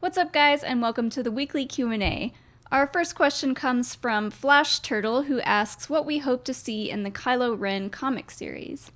What's up, guys, and welcome to the weekly Q&A. Our first question comes from Flash Turtle, who asks what we hope to see in the Kylo Ren comic series.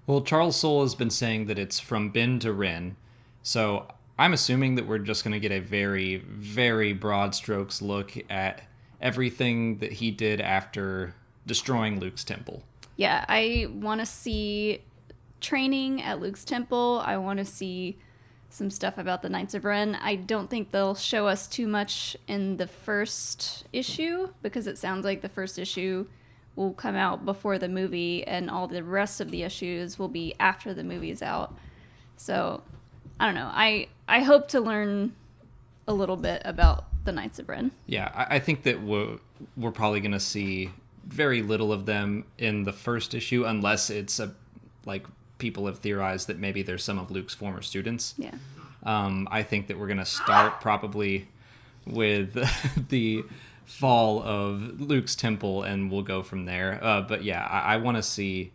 Well, Charles Soule has been saying that it's from Ben to Ren, so I'm assuming that we're just going to get a very, very broad strokes look at everything that he did after destroying Luke's temple. Yeah, I want to see training at Luke's temple. I want to see some stuff about the Knights of Ren. I don't think they'll show us too much in the first issue, because it sounds like the first issue will come out before the movie, and all the rest of the issues will be after the movie's out. So, I don't know. I hope to learn a little bit about the Knights of Ren. Yeah, I think that we're probably going to see very little of them in the first issue, unless it's like people have theorized that maybe there's some of Luke's former students. Yeah. I think that we're going to start probably with the fall of Luke's temple, and we'll go from there. But yeah, I want to see,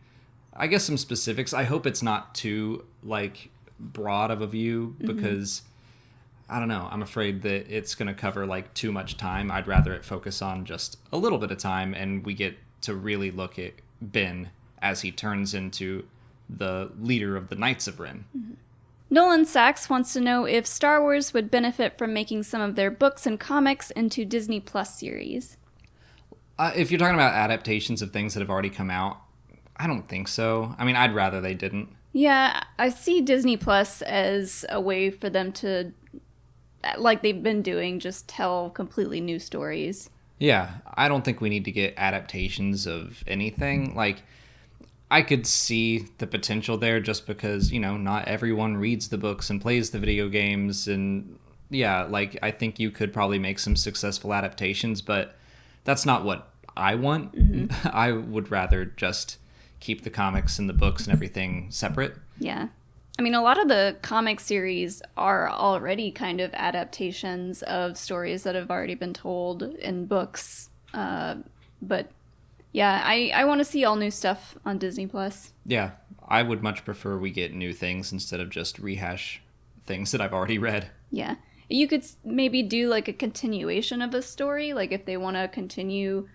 I guess, some specifics. I hope it's not too like broad of a view, because I don't know, I'm afraid that it's going to cover like too much time. I'd rather it focus on just a little bit of time, and we get to really look at Ben as he turns into the leader of the Knights of Ren. Nolan Sachs wants to know if Star Wars would benefit from making some of their books and comics into Disney Plus series. If you're talking about adaptations of things that have already come out, I don't think so. I mean, I'd rather they didn't. Yeah, I see Disney Plus as a way for them to, like they've been doing, just tell completely new stories. Yeah, I don't think we need to get adaptations of anything. Like, I could see the potential there just because, you know, not everyone reads the books and plays the video games. And yeah, like, I think you could probably make some successful adaptations, but that's not what I want. I would rather just keep the comics and the books and everything separate. Yeah. I mean, a lot of the comic series are already kind of adaptations of stories that have already been told in books. But yeah, I want to see all new stuff on Disney Plus. Yeah, I would much prefer we get new things instead of just rehash things that I've already read. Yeah. You could maybe do like a continuation of a story, like if they want to continue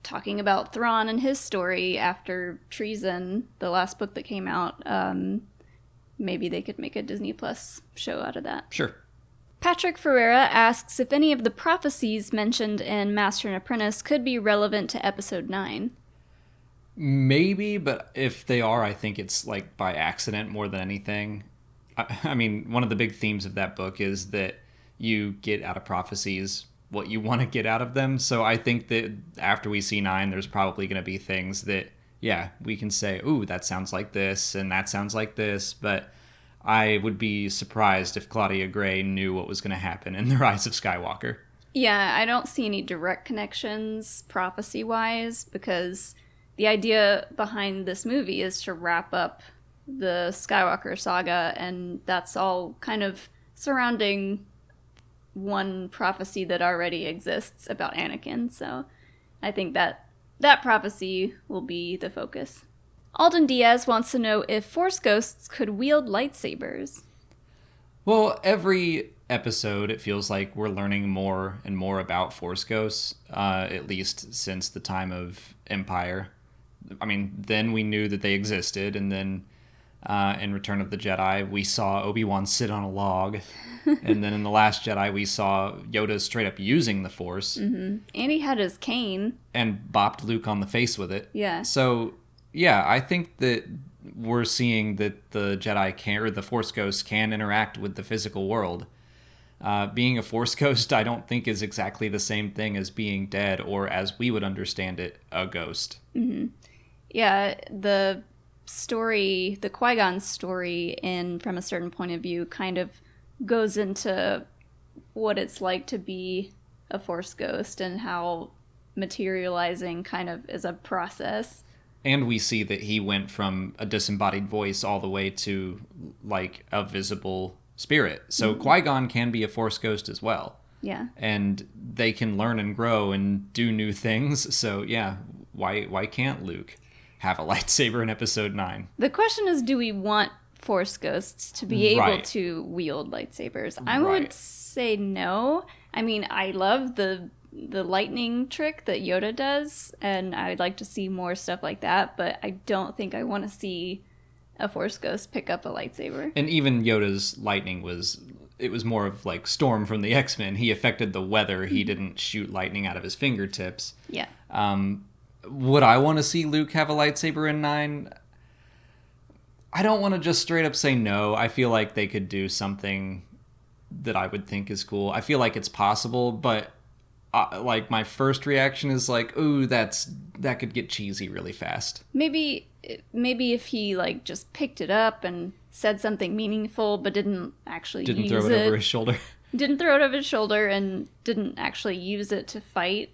talking about Thrawn and his story after Treason, the last book that came out. Maybe they could make a Disney Plus show out of that. Sure. Patrick Ferreira asks if any of the prophecies mentioned in Master and Apprentice could be relevant to Episode 9. Maybe, but if they are, I think it's like by accident more than anything. I mean, one of the big themes of that book is that you get out of prophecies what you want to get out of them. So I think that after we see 9, there's probably going to be things that, yeah, we can say, ooh, that sounds like this, and that sounds like this, but I would be surprised if Claudia Gray knew what was going to happen in The Rise of Skywalker. Yeah, I don't see any direct connections prophecy-wise, because the idea behind this movie is to wrap up the Skywalker saga, and that's all kind of surrounding one prophecy that already exists about Anakin, so I think that prophecy will be the focus. Alden Diaz wants to know if Force ghosts could wield lightsabers. Well, every episode, it feels like we're learning more and more about Force ghosts, at least since the time of Empire. I mean, then we knew that they existed, and then in Return of the Jedi, we saw Obi-Wan sit on a log, and then in The Last Jedi, we saw Yoda straight up using the Force. And he had his cane. And bopped Luke on the face with it. Yeah. So, yeah, I think that we're seeing that the Jedi can, or the Force ghosts can interact with the physical world. Being a Force ghost, I don't think is exactly the same thing as being dead, or as we would understand it, a ghost. Yeah, the story, the Qui-Gon story in From a Certain Point of View kind of goes into what it's like to be a Force ghost and how materializing kind of is a process. And we see that he went from a disembodied voice all the way to, like, a visible spirit. So Qui-Gon can be a Force ghost as well. Yeah. And they can learn and grow and do new things. So, yeah, why can't Luke have a lightsaber in Episode 9? The question is, do we want Force ghosts to be able Right. to wield lightsabers. I would Right. say no. I mean, I love the lightning trick that Yoda does, and I'd like to see more stuff like that, but I don't think I want to see a Force ghost pick up a lightsaber. And even Yoda's lightning was more of like Storm from the X-Men. He affected the weather. He didn't shoot lightning out of his fingertips. Yeah. Would I want to see Luke have a lightsaber in 9? I don't want to just straight up say no. I feel like they could do something that I would think is cool. I feel like it's possible, but like my first reaction is like, ooh, that could get cheesy really fast. Maybe if he like just picked it up and said something meaningful, but didn't actually Didn't use throw it over his shoulder. Didn't throw it over his shoulder and didn't actually use it to fight.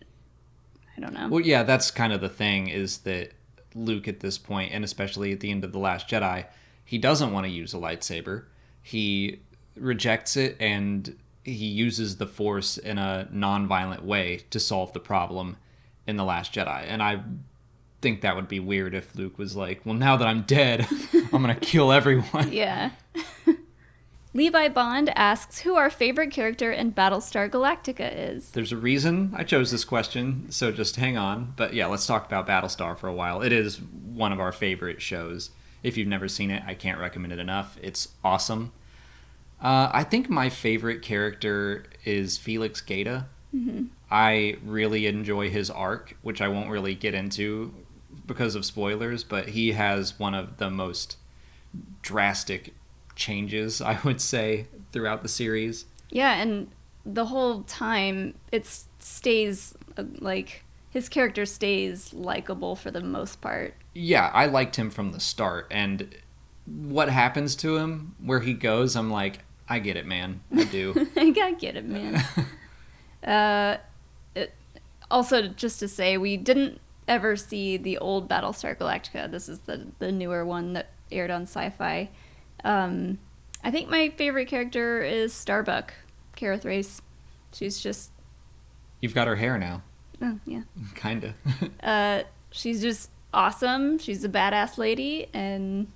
I don't know. Well, yeah, that's kind of the thing, is that Luke at this point, and especially at the end of The Last Jedi, he doesn't want to use a lightsaber. He rejects it, and he uses the Force in a non-violent way to solve the problem in The Last Jedi. And I think that would be weird if Luke was like, well, now that I'm dead, I'm going to kill everyone. Yeah. Levi Bond asks who our favorite character in Battlestar Galactica is. There's a reason I chose this question, so just hang on. But yeah, let's talk about Battlestar for a while. It is one of our favorite shows. If you've never seen it, I can't recommend it enough. It's awesome. I think my favorite character is Felix Gaeta. Mm-hmm. I really enjoy his arc, which I won't really get into because of spoilers, but he has one of the most drastic changes, I would say, throughout the series. Yeah, and the whole time it stays like his character stays likable for the most part. Yeah, I liked him from the start, and what happens to him, where he goes, I'm like, I get it, man. I do. I get it, man. Also, just to say, we didn't ever see the old Battlestar Galactica. This is the newer one that aired on Sci-Fi. I think my favorite character is Starbuck, Kara Thrace. She's just... You've got her hair now. Oh, yeah. Kinda. She's just awesome. She's a badass lady, and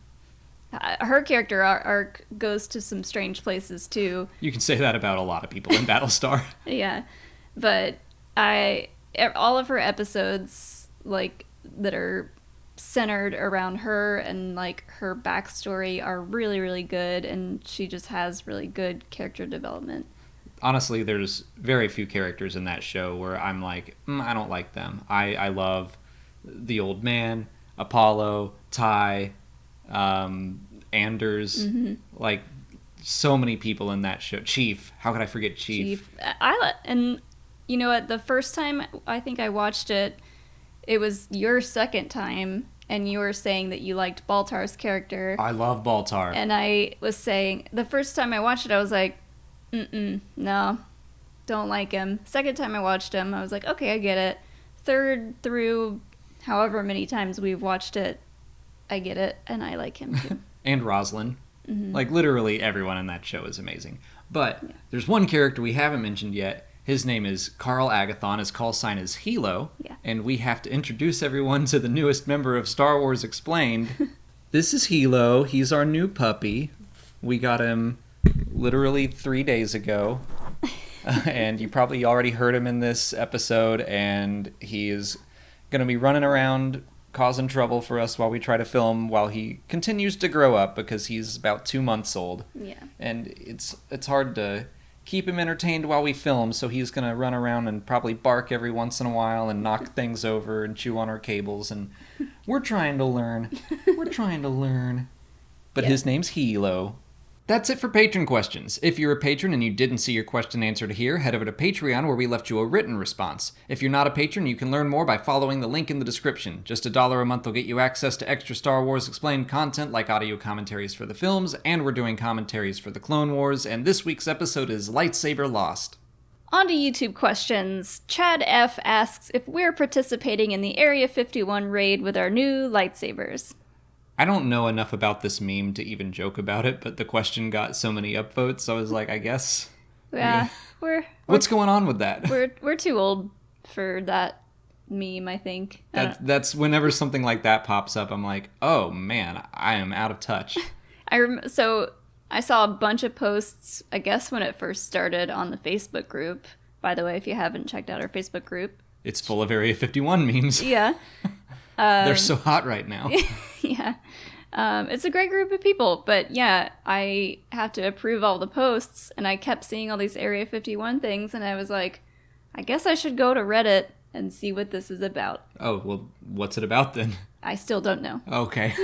her character arc goes to some strange places, too. You can say that about a lot of people in Battlestar. Yeah. But all of her episodes, like, that are centered around her and like her backstory are really, really good, and she just has really good character development. Honestly, there's very few characters in that show where I'm like, I don't like them. I love the old man, Apollo, Ty, Anders, like so many people in that show. Chief, how could I forget Chief? And you know what, the first time I think I watched it, it was your second time, and you were saying that you liked Baltar's character. I love Baltar. And I was saying, the first time I watched it, I was like, no, don't like him. Second time I watched him, I was like, okay, I get it. Third through however many times we've watched it, I get it, and I like him too. And Roslyn. Like, literally everyone in that show is amazing. But there's one character we haven't mentioned yet. His name is Carl Agathon. His call sign is Hilo. Yeah. And we have to introduce everyone to the newest member of Star Wars Explained. This is Hilo. He's our new puppy. We got him literally 3 days ago. And you probably already heard him in this episode. And he is going to be running around causing trouble for us while we try to film, while he continues to grow up, because he's about 2 months old. Yeah. And it's hard to keep him entertained while we film, so he's going to run around and probably bark every once in a while and knock things over and chew on our cables, and we're trying to learn. But his name's Hilo. That's it for patron questions. If you're a patron and you didn't see your question answered here, head over to Patreon, where we left you a written response. If you're not a patron, you can learn more by following the link in the description. Just $1 a month will get you access to extra Star Wars Explained content like audio commentaries for the films, and we're doing commentaries for the Clone Wars, and this week's episode is Lightsaber Lost. On to YouTube questions. Chad F. asks if we're participating in the Area 51 raid with our new lightsabers. I don't know enough about this meme to even joke about it, but the question got so many upvotes, so I was like, I guess. Yeah, What's going on with that? We're too old for that meme, I think. That's whenever something like that pops up, I'm like, oh man, I am out of touch. So I saw a bunch of posts, I guess when it first started on the Facebook group. By the way, if you haven't checked out our Facebook group. It's full of Area 51 memes. Yeah. They're so hot right now. Yeah. It's a great group of people, but yeah, I have to approve all the posts, and I kept seeing all these Area 51 things, and I was like, I guess I should go to Reddit and see what this is about. Oh, well, what's it about then? I still don't know. Okay.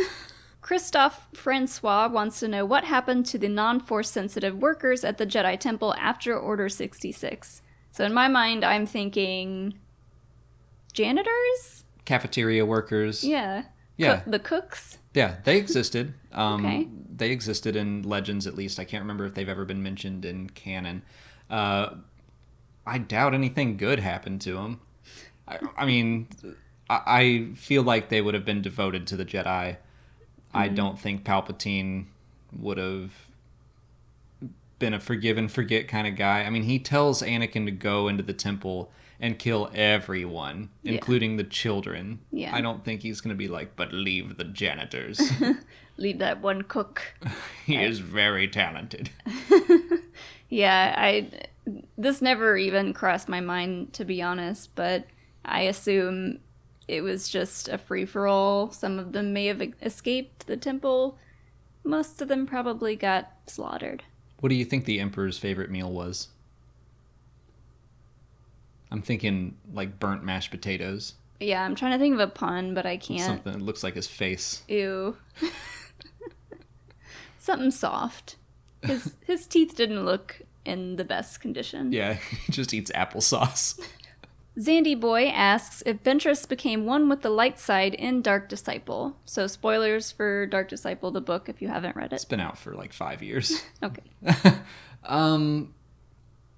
Christophe Francois wants to know what happened to the non-force sensitive workers at the Jedi Temple after Order 66. So in my mind, I'm thinking janitors? Cafeteria workers. Yeah. Yeah. The cooks? Yeah, they existed. Okay. They existed in Legends, at least. I can't remember if they've ever been mentioned in canon. I doubt anything good happened to them. I mean, I feel like they would have been devoted to the Jedi. I don't think Palpatine would have been a forgive and forget kind of guy. I mean, he tells Anakin to go into the temple and kill everyone, including the children. Yeah. I don't think he's going to be like, but leave the janitors. Leave that one cook. He is very talented. Yeah, this never even crossed my mind, to be honest, but I assume it was just a free-for-all. Some of them may have escaped the temple. Most of them probably got slaughtered. What do you think the Emperor's favorite meal was? I'm thinking like burnt mashed potatoes. Yeah, I'm trying to think of a pun, but I can't. Something that looks like his face. Ew. Something soft. His teeth didn't look in the best condition. Yeah, he just eats applesauce. Zandy Boy asks if Ventress became one with the light side in Dark Disciple. So spoilers for Dark Disciple, the book, if you haven't read It's it. been out for like 5 years. Okay.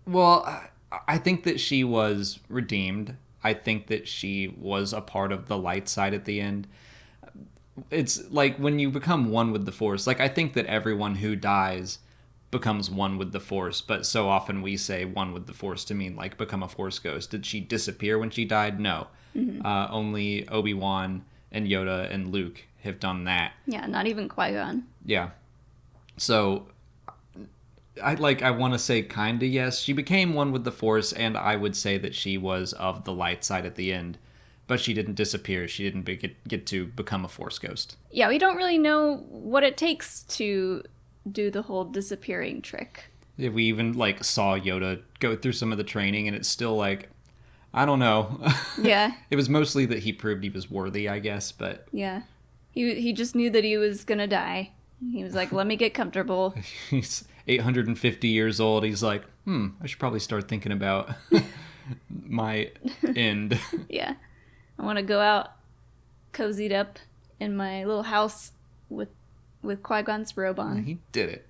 Well, I think that she was redeemed. I think that she was a part of the light side at the end. It's like when you become one with the Force. Like, I think that everyone who dies becomes one with the Force, but so often we say one with the Force to mean like become a Force ghost. Did she disappear when she died? No. Only Obi-Wan and Yoda and Luke have done that. Yeah, not even Qui-Gon. Yeah. So I want to say kind of yes. She became one with the Force, and I would say that she was of the light side at the end. But she didn't disappear. She didn't get to become a Force ghost. Yeah, we don't really know what it takes to do the whole disappearing trick. Yeah, we even like saw Yoda go through some of the training, and it's still like, I don't know. Yeah. It was mostly that he proved he was worthy, I guess, but Yeah. He just knew that he was gonna die. He was like, let me get comfortable. he's 850 years old. He's like, I should probably start thinking about my end. Yeah. I want to go out cozied up in my little house with Qui-Gon's robe on. He did it.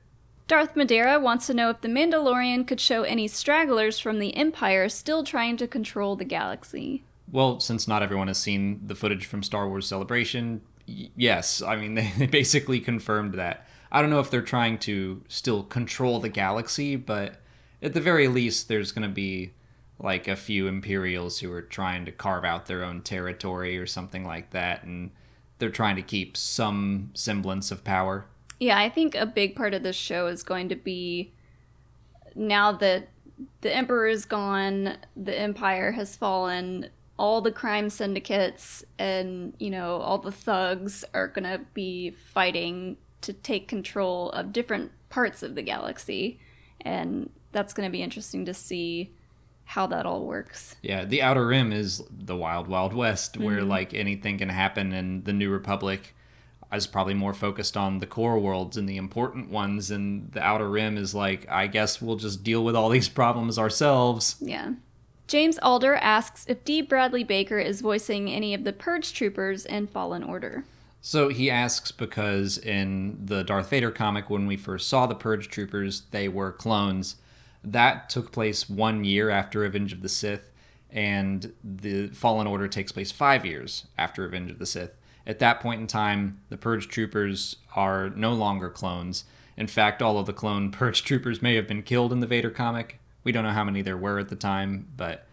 Darth Madeira wants to know if the Mandalorian could show any stragglers from the Empire still trying to control the galaxy. Well, since not everyone has seen the footage from Star Wars Celebration, yes. I mean, they basically confirmed that. I don't know if they're trying to still control the galaxy, but at the very least, there's going to be like a few Imperials who are trying to carve out their own territory or something like that, and they're trying to keep some semblance of power. Yeah, I think a big part of this show is going to be now that the Emperor is gone, the Empire has fallen, all the crime syndicates and, all the thugs are going to be fighting to take control of different parts of the galaxy. And that's going to be interesting to see how that all works. Yeah, the Outer Rim is the wild, wild west where like anything can happen, and the New Republic is probably more focused on the core worlds and the important ones, and the Outer Rim is like, I guess we'll just deal with all these problems ourselves. Yeah. James Alder asks if D. Bradley Baker is voicing any of the Purge Troopers in Fallen Order. So he asks because in the Darth Vader comic, when we first saw the Purge Troopers, they were clones. That took place 1 year after Revenge of the Sith, and the Fallen Order takes place 5 years after Revenge of the Sith. At that point in time, the Purge Troopers are no longer clones. In fact, all of the clone Purge Troopers may have been killed in the Vader comic. We don't know how many there were at the time, but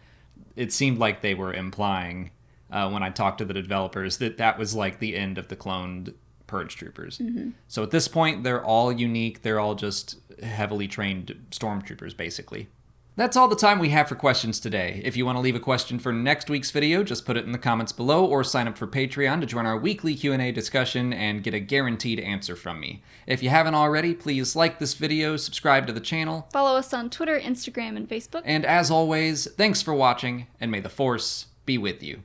it seemed like they were implying, when I talked to the developers, that was like the end of the cloned Purge troopers. So at this point, they're all unique. They're all just heavily trained stormtroopers, basically. That's all the time we have for questions today. If you want to leave a question for next week's video, just put it in the comments below or sign up for Patreon to join our weekly Q&A discussion and get a guaranteed answer from me. If you haven't already, please like this video, subscribe to the channel. Follow us on Twitter, Instagram, and Facebook. And as always, thanks for watching, and may the Force be with you.